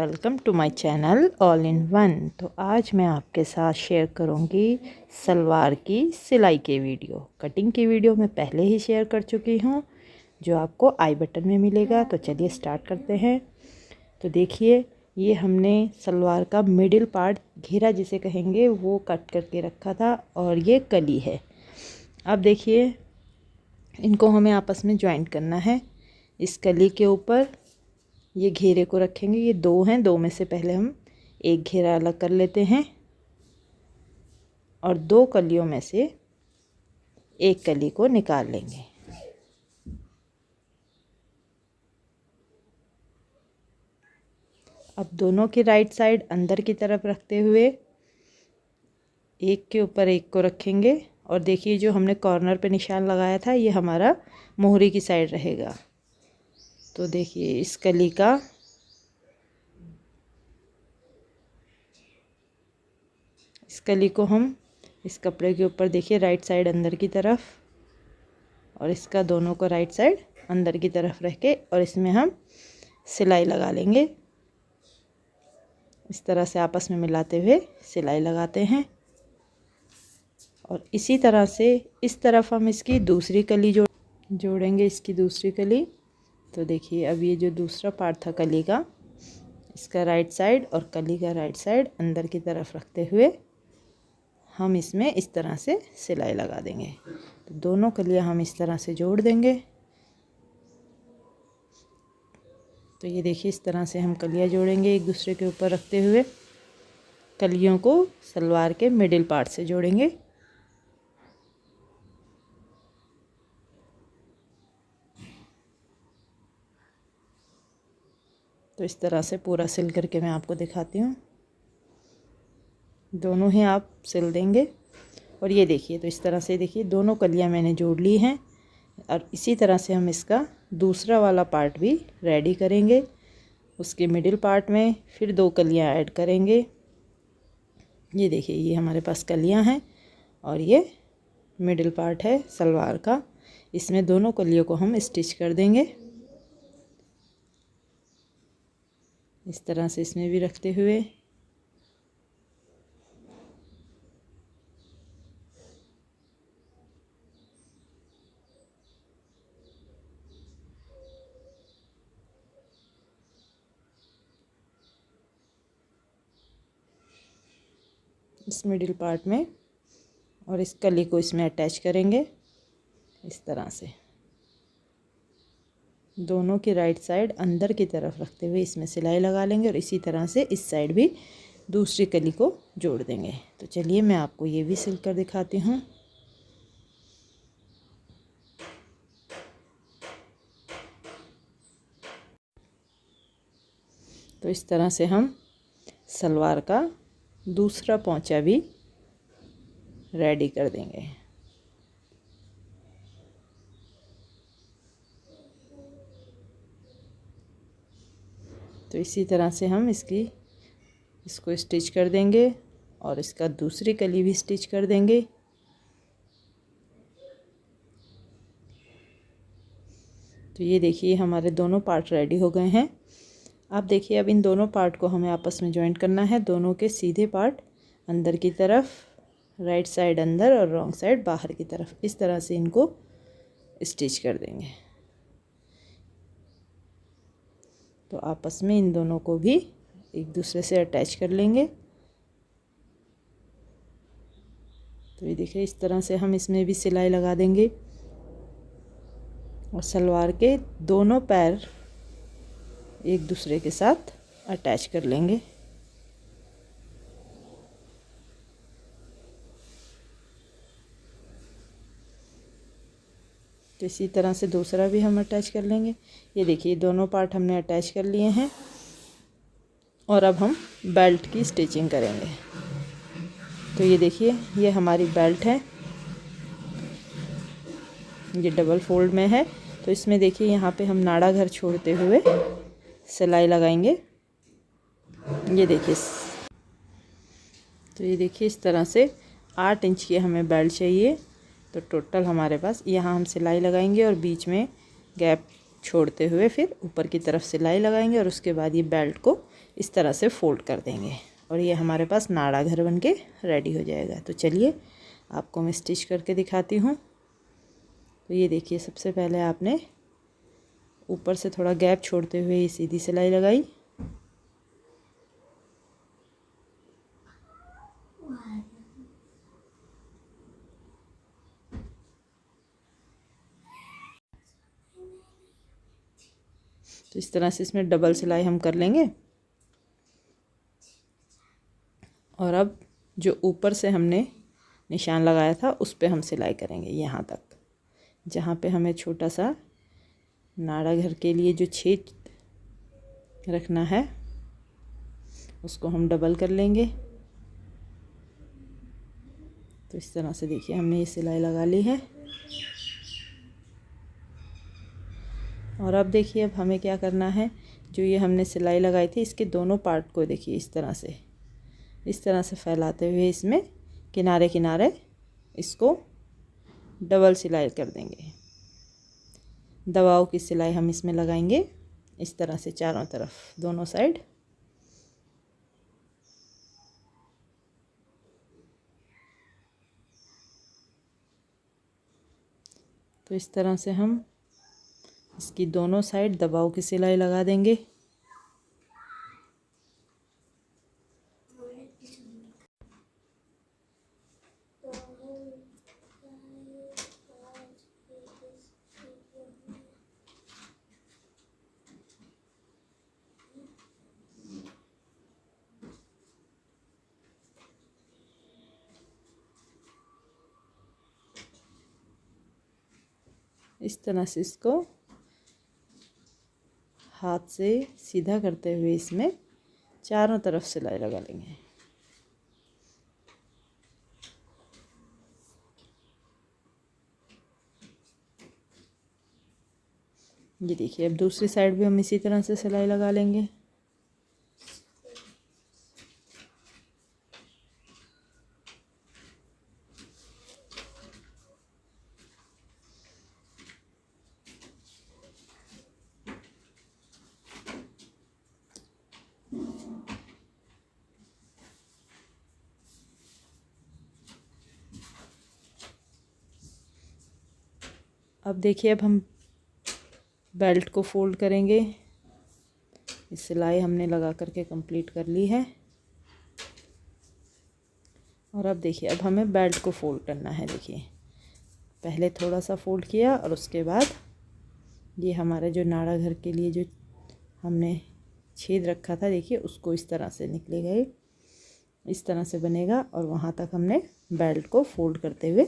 Welcome to my channel all in one. तो आज मैं आपके साथ शेयर करूंगी सलवार की सिलाई के वीडियो। कटिंग की वीडियो मैं पहले ही शेयर कर चुकी हूं, जो आपको आई बटन में मिलेगा। तो चलिए स्टार्ट करते हैं। तो देखिए, ये हमने सलवार का मिडिल पार्ट, घेरा जिसे कहेंगे, वो कट करके रखा था और ये कली है। अब देखिए, इनको हमें आपस में ज्वाइंट करना है। इस कली के ऊपर ये घेरे को रखेंगे। ये दो हैं, दो में से पहले हम एक घेरा अलग कर लेते हैं और दो कलियों में से एक कली को निकाल लेंगे। अब दोनों की राइट साइड अंदर की तरफ रखते हुए एक के ऊपर एक को रखेंगे और देखिए, जो हमने कॉर्नर पे निशान लगाया था, ये हमारा मोहरी की साइड रहेगा। तो देखिए, इस कली का इस कली को हम इस कपड़े के ऊपर, देखिए, राइट साइड अंदर की तरफ और इसका दोनों को राइट साइड अंदर की तरफ रख के और इसमें हम सिलाई लगा लेंगे। इस तरह से आपस में मिलाते हुए सिलाई लगाते हैं और इसी तरह से इस तरफ हम इसकी दूसरी कली जोड़ेंगे, इसकी दूसरी कली। तो देखिए, अब ये जो दूसरा पार्ट था कली का, इसका राइट साइड और कली का राइट साइड अंदर की तरफ रखते हुए हम इसमें इस तरह से सिलाई लगा देंगे। तो दोनों कलियां हम इस तरह से जोड़ देंगे। तो ये देखिए, इस तरह से हम कलियां जोड़ेंगे एक दूसरे के ऊपर रखते हुए। कलियों को सलवार के मिडिल पार्ट से जोड़ेंगे। तो इस तरह से पूरा सिल करके मैं आपको दिखाती हूँ। दोनों ही आप सिल देंगे और ये देखिए, तो इस तरह से देखिए, दोनों कलियाँ मैंने जोड़ ली हैं और इसी तरह से हम इसका दूसरा वाला पार्ट भी रेडी करेंगे। उसके मिडिल पार्ट में फिर दो कलियाँ ऐड करेंगे। ये देखिए, ये हमारे पास कलियाँ हैं और ये मिडिल पार्ट है सलवार का। इसमें दोनों कलियों को हम स्टिच कर देंगे। इस तरह से इसमें भी रखते हुए इस मिडिल पार्ट में और इस कली को इसमें अटैच करेंगे। इस तरह से दोनों की राइट साइड अंदर की तरफ रखते हुए इसमें सिलाई लगा लेंगे और इसी तरह से इस साइड भी दूसरी कली को जोड़ देंगे। तो चलिए, मैं आपको ये भी सिल कर दिखाती हूँ। तो इस तरह से हम सलवार का दूसरा पोंचा भी रेडी कर देंगे। तो इसी तरह से हम इसको स्टिच कर देंगे और इसका दूसरी कली भी स्टिच कर देंगे। तो ये देखिए, हमारे दोनों पार्ट रेडी हो गए हैं। अब देखिए, अब इन दोनों पार्ट को हमें आपस में जॉइंट करना है। दोनों के सीधे पार्ट अंदर की तरफ, राइट साइड अंदर और रॉन्ग साइड बाहर की तरफ, इस तरह से इनको स्टिच कर देंगे। तो आपस में इन दोनों को भी एक दूसरे से अटैच कर लेंगे। तो ये देखिए, इस तरह से हम इसमें भी सिलाई लगा देंगे और सलवार के दोनों पैर एक दूसरे के साथ अटैच कर लेंगे। तो इसी तरह से दूसरा भी हम अटैच कर लेंगे। ये देखिए, दोनों पार्ट हमने अटैच कर लिए हैं और अब हम बेल्ट की स्टिचिंग करेंगे। तो ये देखिए, ये हमारी बेल्ट है, ये डबल फोल्ड में है। तो इसमें देखिए, यहाँ पे हम नाड़ा घर छोड़ते हुए सिलाई लगाएंगे। ये देखिए, तो ये देखिए, इस तरह से 8 इंच की हमें बेल्ट चाहिए। तो टोटल हमारे पास यहाँ हम सिलाई लगाएंगे और बीच में गैप छोड़ते हुए फिर ऊपर की तरफ सिलाई लगाएंगे और उसके बाद ये बेल्ट को इस तरह से फोल्ड कर देंगे और ये हमारे पास नाड़ा घर बनके रेडी हो जाएगा। तो चलिए आपको मैं स्टिच करके दिखाती हूँ। तो ये देखिए, सबसे पहले आपने ऊपर से थोड़ा गैप छोड़ते हुए ये सीधी सिलाई लगाई, तो इस तरह से इसमें डबल सिलाई हम कर लेंगे। और अब जो ऊपर से हमने निशान लगाया था उस पे हम सिलाई करेंगे यहाँ तक, जहाँ पे हमें छोटा सा नाड़ा घर के लिए जो छेद रखना है उसको हम डबल कर लेंगे। तो इस तरह से देखिए हमने ये सिलाई लगा ली है। और अब देखिए, अब हमें क्या करना है, जो ये हमने सिलाई लगाई थी इसके दोनों पार्ट को देखिए इस तरह से फैलाते हुए इसमें किनारे किनारे इसको डबल सिलाई कर देंगे। दबाव की सिलाई हम इसमें लगाएंगे इस तरह से चारों तरफ, दोनों साइड। तो इस तरह से हम इसकी दोनों साइड दबाव की सिलाई लगा देंगे। इस तरह से इसको हाथ से सीधा करते हुए इसमें चारों तरफ सिलाई लगा लेंगे। ये देखिए, अब दूसरी साइड भी हम इसी तरह से सिलाई लगा लेंगे। अब देखिए, अब हम बेल्ट को फोल्ड करेंगे। इस सिलाई हमने लगा करके कंप्लीट कर ली है। और अब देखिए, अब हमें बेल्ट को फोल्ड करना है। देखिए, पहले थोड़ा सा फोल्ड किया और उसके बाद ये हमारे जो नाड़ा घर के लिए जो हमने छेद रखा था, देखिए उसको इस तरह से निकलेगा, ये इस तरह से बनेगा। और वहाँ तक हमने बेल्ट को फोल्ड करते हुए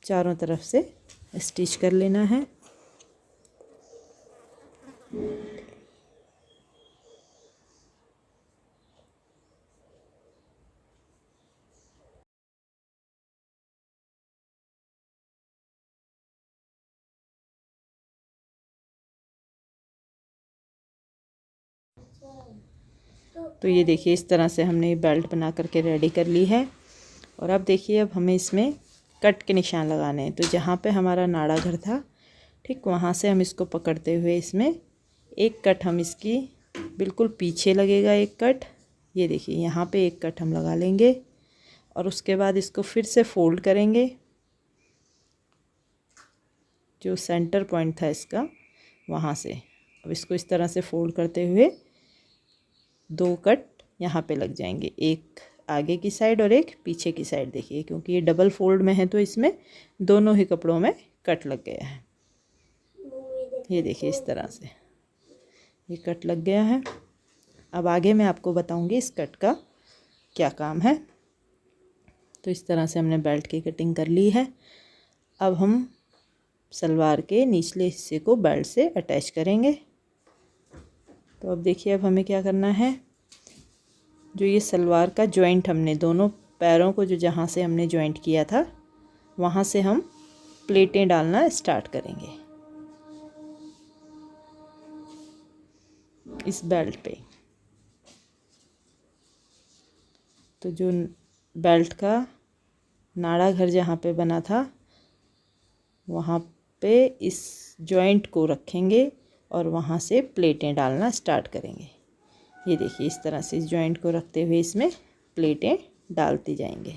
चारों तरफ से स्टिच कर लेना है। तो ये देखिए, इस तरह से हमने ये बेल्ट बना करके रेडी कर ली है। और अब देखिए, अब हमें इसमें कट के निशान लगाने हैं। तो जहाँ पे हमारा नाड़ा घर था, ठीक वहाँ से हम इसको पकड़ते हुए इसमें एक कट हम इसकी बिल्कुल पीछे लगेगा, एक कट। ये देखिए, यहाँ पे एक कट हम लगा लेंगे और उसके बाद इसको फिर से फोल्ड करेंगे। जो सेंटर पॉइंट था इसका, वहाँ से अब इसको इस तरह से फोल्ड करते हुए दो कट यहाँ पे लग जाएंगे, एक आगे की साइड और एक पीछे की साइड। देखिए, क्योंकि ये डबल फोल्ड में है तो इसमें दोनों ही कपड़ों में कट लग गया है। ये देखिए, इस तरह से ये कट लग गया है। अब आगे मैं आपको बताऊंगी इस कट का क्या काम है। तो इस तरह से हमने बेल्ट की कटिंग कर ली है। अब हम सलवार के निचले हिस्से को बेल्ट से अटैच करेंगे। तो अब देखिए, अब हमें क्या करना है, जो ये सलवार का जॉइंट हमने दोनों पैरों को जो जहाँ से हमने जॉइंट किया था वहाँ से हम प्लेटें डालना स्टार्ट करेंगे इस बेल्ट पे। तो जो बेल्ट का नाड़ा घर जहाँ पे बना था वहाँ पे इस जॉइंट को रखेंगे और वहाँ से प्लेटें डालना स्टार्ट करेंगे। ये देखिए इस तरह से इस जॉइंट को रखते हुए इसमें प्लेटें डालती जाएंगे।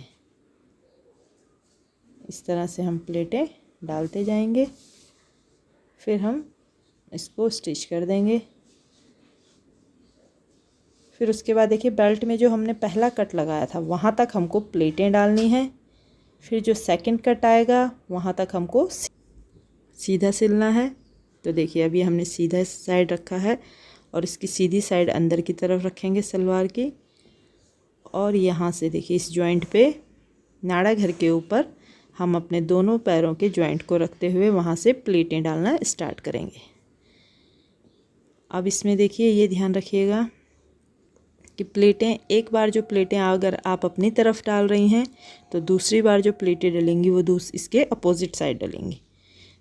इस तरह से हम प्लेटें डालते जाएंगे, फिर हम इसको स्टिच कर देंगे। फिर उसके बाद देखिए बेल्ट में जो हमने पहला कट लगाया था वहाँ तक हमको प्लेटें डालनी है। फिर जो सेकंड कट आएगा वहाँ तक हमको सीधा सिलना है। तो देखिए अभी हमने सीधा साइड रखा है और इसकी सीधी साइड अंदर की तरफ रखेंगे सलवार की। और यहाँ से देखिए इस जॉइंट पे नाड़ा घर के ऊपर हम अपने दोनों पैरों के जॉइंट को रखते हुए वहाँ से प्लेटें डालना स्टार्ट करेंगे। अब इसमें देखिए ये ध्यान रखिएगा कि प्लेटें एक बार जो प्लेटें अगर आप अपनी तरफ डाल रही हैं तो दूसरी बार जो प्लेटें डलेंगी वो इसके अपोजिट साइड डलेंगी।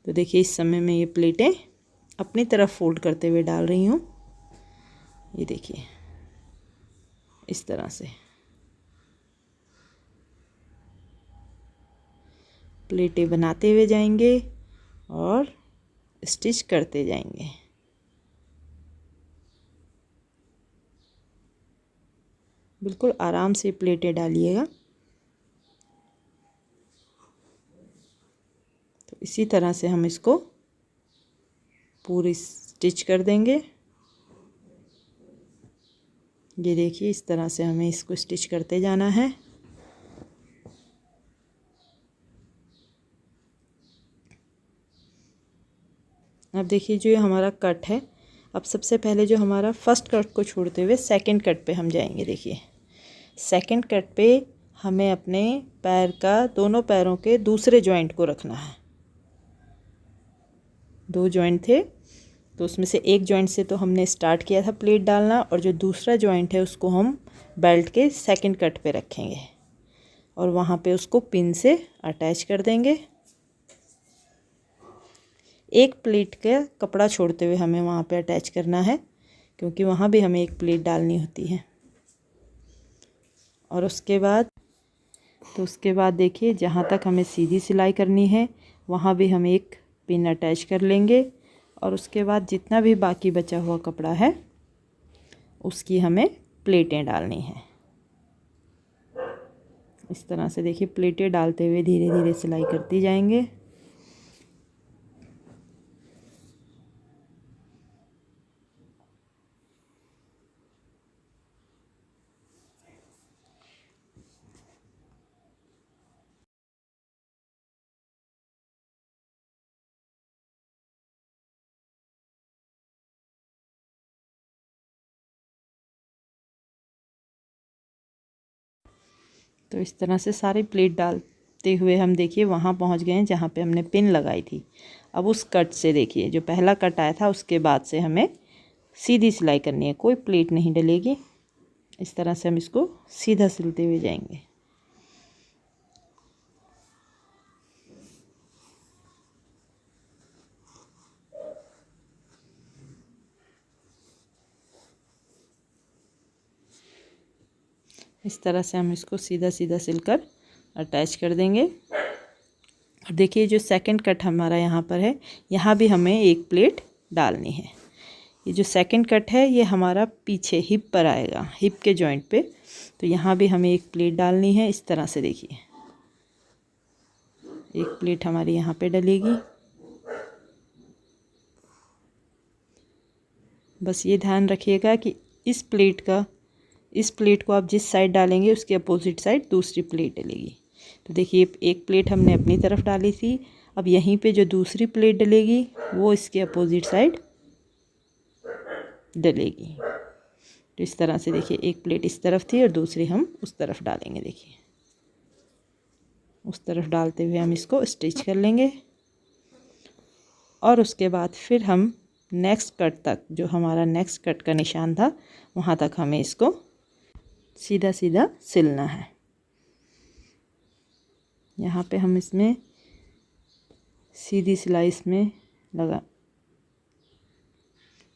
तो देखिए इस समय मैं ये प्लेटें अपनी तरफ फोल्ड करते हुए डाल रही हूँ। ये देखिए इस तरह से प्लेटें बनाते हुए जाएंगे और स्टिच करते जाएंगे। बिल्कुल आराम से प्लेटें डालिएगा। तो इसी तरह से हम इसको पूरी स्टिच कर देंगे। ये देखिए इस तरह से हमें इसको स्टिच करते जाना है। अब देखिए जो ये हमारा कट है, अब सबसे पहले जो हमारा फर्स्ट कट को छोड़ते हुए सेकंड कट पे हम जाएंगे। देखिए सेकंड कट पे हमें अपने पैर का दोनों पैरों के दूसरे जॉइंट को रखना है। दो जॉइंट थे तो उसमें से एक जॉइंट से तो हमने स्टार्ट किया था प्लेट डालना, और जो दूसरा जॉइंट है उसको हम बेल्ट के सेकंड कट पे रखेंगे और वहाँ पे उसको पिन से अटैच कर देंगे। एक प्लेट का कपड़ा छोड़ते हुए हमें वहाँ पे अटैच करना है, क्योंकि वहाँ भी हमें एक प्लेट डालनी होती है। और उसके बाद देखिए जहाँ तक हमें सीधी सिलाई करनी है वहाँ भी हम एक पिन अटैच कर लेंगे, और उसके बाद जितना भी बाकी बचा हुआ कपड़ा है उसकी हमें प्लेटें डालनी हैं। इस तरह से देखिए प्लेटें डालते हुए धीरे धीरे सिलाई करती जाएंगे। तो इस तरह से सारी प्लेट डालते हुए हम देखिए वहाँ पहुँच गए हैं जहाँ पे हमने पिन लगाई थी। अब उस कट से देखिए जो पहला कट आया था उसके बाद से हमें सीधी सिलाई करनी है, कोई प्लेट नहीं डलेगी। इस तरह से हम इसको सीधा सिलते हुए जाएंगे। इस तरह से हम इसको सीधा सीधा सिलकर अटैच कर देंगे। और देखिए जो सेकंड कट हमारा यहाँ पर है, यहाँ भी हमें एक प्लेट डालनी है। ये जो सेकंड कट है ये हमारा पीछे हिप पर आएगा, हिप के जॉइंट पे। तो यहाँ भी हमें एक प्लेट डालनी है। इस तरह से देखिए एक प्लेट हमारी यहाँ पे डलेगी। बस ये ध्यान रखिएगा कि इस प्लेट को आप जिस साइड डालेंगे उसके अपोजिट साइड दूसरी प्लेट डलेगी। तो देखिए एक प्लेट हमने अपनी तरफ डाली थी, अब यहीं पे जो दूसरी प्लेट डलेगी वो इसके अपोजिट साइड डलेगी। तो इस तरह से देखिए एक प्लेट इस तरफ थी और दूसरी हम उस तरफ डालेंगे। देखिए उस तरफ डालते हुए हम इसको स्टिच कर लेंगे। और उसके बाद फिर हम नेक्स्ट कट तक, जो हमारा नेक्स्ट कट का निशान था वहाँ तक हमें इसको सीधा सीधा सिलना है। यहाँ पे हम इसमें सीधी सिलाई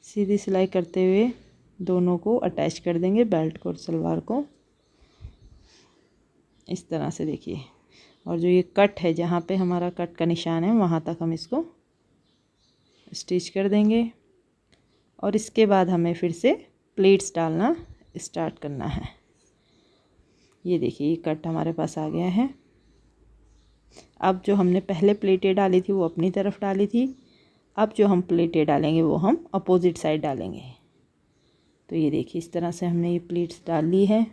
सीधी सिलाई करते हुए दोनों को अटैच कर देंगे, बेल्ट को और सलवार को। इस तरह से देखिए, और जो ये कट है जहाँ पे हमारा कट का निशान है वहाँ तक हम इसको स्टिच कर देंगे। और इसके बाद हमें फिर से प्लेट्स डालना स्टार्ट करना है। ये देखिए ये कट हमारे पास आ गया है। अब जो हमने पहले प्लेटें डाली थी वो अपनी तरफ डाली थी, अब जो हम प्लेटें डालेंगे वो हम अपोजिट साइड डालेंगे। तो ये देखिए इस तरह से हमने ये प्लेट्स डाल ली है।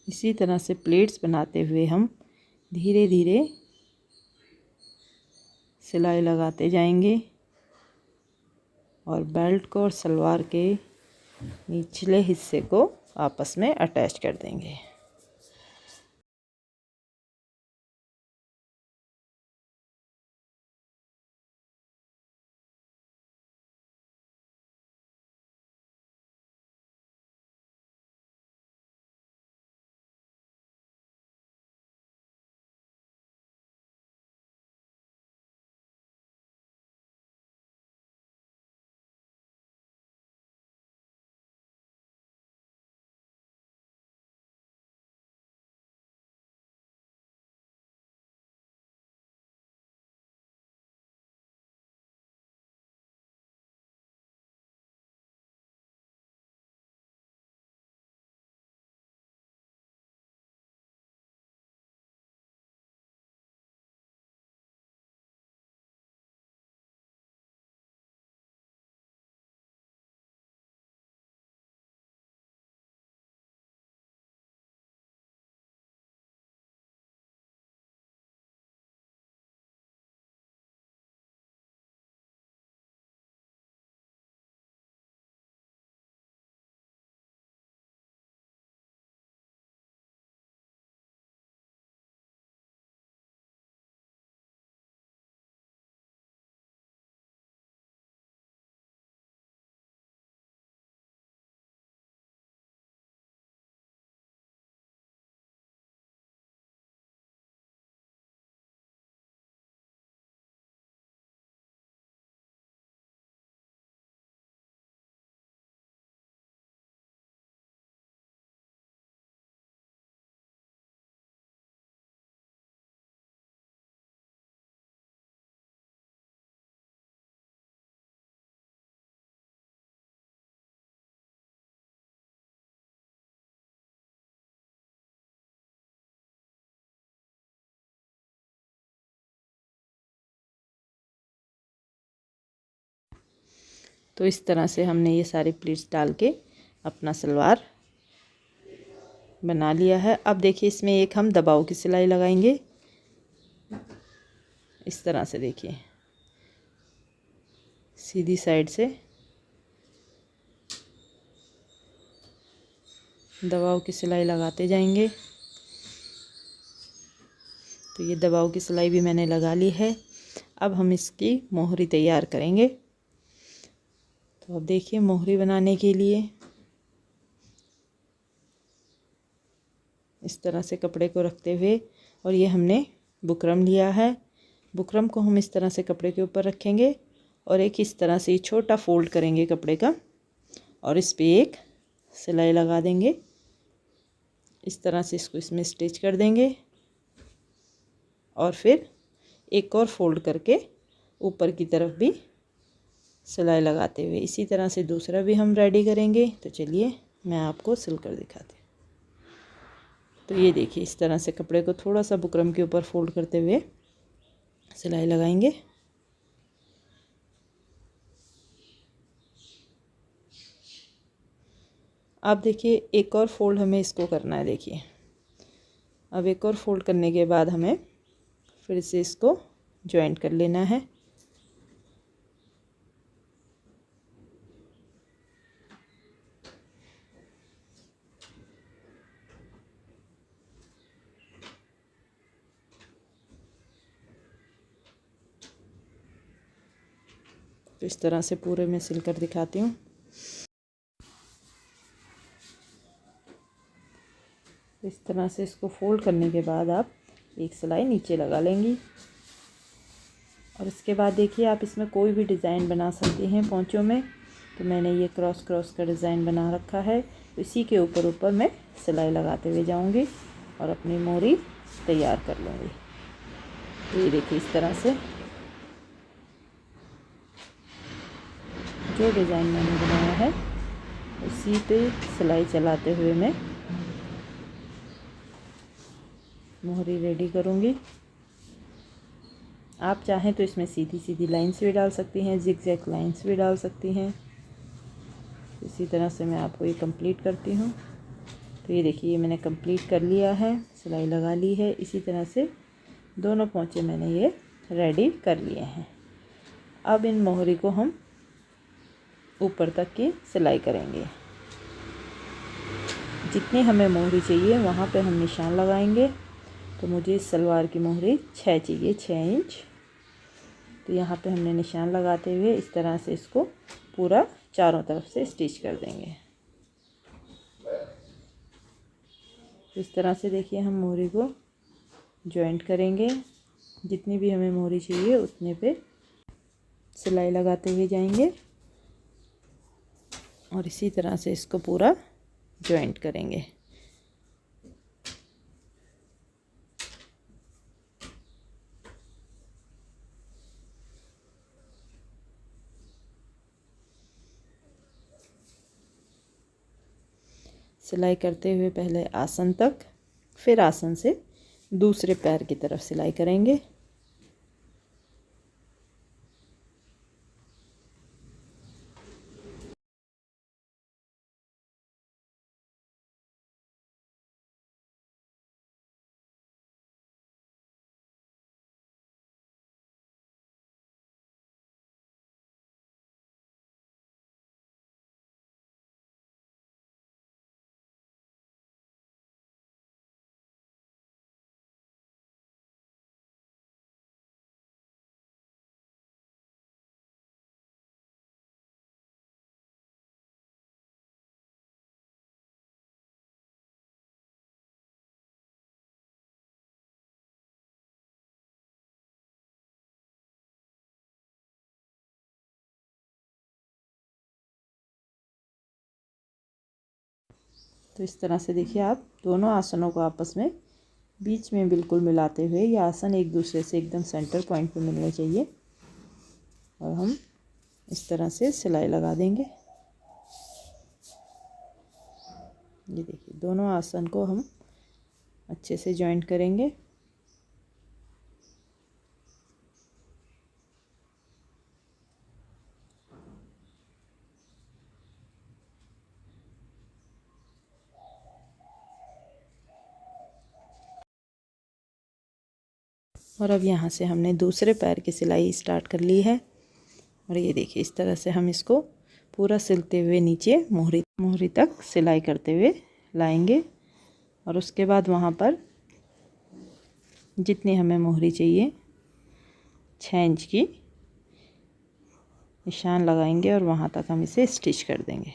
इसी तरह से प्लेट्स बनाते हुए हम धीरे धीरे सिलाई लगाते जाएंगे और बेल्ट को और सलवार के निचले हिस्से को आपस में अटैच कर देंगे। तो इस तरह से हमने ये सारी प्लीट्स डाल के अपना सलवार बना लिया है। अब देखिए इसमें एक हम दबाव की सिलाई लगाएंगे। इस तरह से देखिए सीधी साइड से दबाव की सिलाई लगाते जाएंगे। तो ये दबाव की सिलाई भी मैंने लगा ली है। अब हम इसकी मोहरी तैयार करेंगे। तो अब देखिए मोहरी बनाने के लिए इस तरह से कपड़े को रखते हुए, और ये हमने बुकरम लिया है। बुकरम को हम इस तरह से कपड़े के ऊपर रखेंगे और एक इस तरह से छोटा फोल्ड करेंगे कपड़े का और इस पे एक सिलाई लगा देंगे। इस तरह से इसको इसमें स्टिच कर देंगे और फिर एक और फोल्ड करके ऊपर की तरफ भी सिलाई लगाते हुए इसी तरह से दूसरा भी हम रेडी करेंगे। तो चलिए मैं आपको सिल कर दिखाती हूँ। तो ये देखिए इस तरह से कपड़े को थोड़ा सा बुकरम के ऊपर फोल्ड करते हुए सिलाई लगाएंगे। अब देखिए एक और फोल्ड हमें इसको करना है। देखिए अब एक और फोल्ड करने के बाद हमें फिर से इसको जॉइंट कर लेना है। तो इस तरह से पूरे में सिल कर दिखाती हूँ। इस तरह से इसको फोल्ड करने के बाद आप एक सिलाई नीचे लगा लेंगी और इसके बाद देखिए आप इसमें कोई भी डिज़ाइन बना सकती हैं पोंचों में। तो मैंने ये क्रॉस क्रॉस का डिज़ाइन बना रखा है। तो इसी के ऊपर मैं सिलाई लगाते हुए जाऊंगी और अपनी मोहरी तैयार कर लूँगी। तो ये देखिए इस तरह से जो डिज़ाइन मैंने बनाया है उसी पे सिलाई चलाते हुए मैं मोहरी रेडी करूँगी। आप चाहें तो इसमें सीधी सीधी लाइंस भी डाल सकती हैं, जिगजैग लाइंस भी डाल सकती हैं। इसी तरह से मैं आपको ये कंप्लीट करती हूँ। तो ये देखिए मैंने कंप्लीट कर लिया है, सिलाई लगा ली है। इसी तरह से दोनों पोंचे मैंने ये रेडी कर लिए हैं। अब इन मोहरी को हम ऊपर तक की सिलाई करेंगे। जितनी हमें मोहरी चाहिए वहाँ पे हम निशान लगाएंगे। तो मुझे इस सलवार की मोहरी 6 चाहिए, 6 इंच। तो यहाँ पे हमने निशान लगाते हुए इस तरह से इसको पूरा चारों तरफ से स्टिच कर देंगे। इस तरह से देखिए हम मोहरी को जॉइंट करेंगे। जितनी भी हमें मोहरी चाहिए उतने पे सिलाई लगाते हुए जाएंगे और इसी तरह से इसको पूरा जॉइंट करेंगे। सिलाई करते हुए पहले आसन तक, फिर आसन से दूसरे पैर की तरफ सिलाई करेंगे। तो इस तरह से देखिए आप दोनों आसनों को आपस में बीच में बिल्कुल मिलाते हुए, ये आसन एक दूसरे से एकदम सेंटर पॉइंट पे मिलने चाहिए और हम इस तरह से सिलाई लगा देंगे। ये देखिए दोनों आसन को हम अच्छे से जॉइंट करेंगे। और अब यहाँ से हमने दूसरे पैर की सिलाई स्टार्ट कर ली है और ये देखिए इस तरह से हम इसको पूरा सिलते हुए नीचे मोहरी तक सिलाई करते हुए लाएंगे और उसके बाद वहाँ पर जितनी हमें मोहरी चाहिए 6 इंच की निशान लगाएंगे और वहाँ तक हम इसे स्टिच कर देंगे।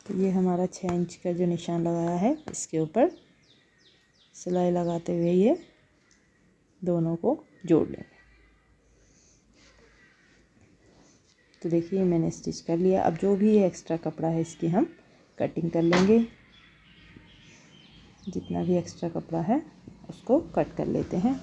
तो ये हमारा 6 इंच का जो निशान लगाया है इसके ऊपर सिलाई लगाते हुए ये दोनों को जोड़ लेंगे। तो देखिए मैंने स्टिच कर लिया। अब जो भी एक्स्ट्रा कपड़ा है इसकी हम कटिंग कर लेंगे। जितना भी एक्स्ट्रा कपड़ा है उसको कट कर लेते हैं।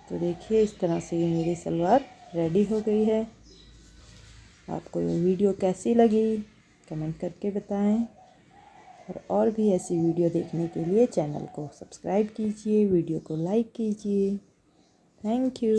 तो देखिए इस तरह से ये मेरी सलवार रेडी हो गई है। आपको ये वीडियो कैसी लगी कमेंट करके बताएं। और भी ऐसी वीडियो देखने के लिए चैनल को सब्सक्राइब कीजिए, वीडियो को लाइक कीजिए। Thank you.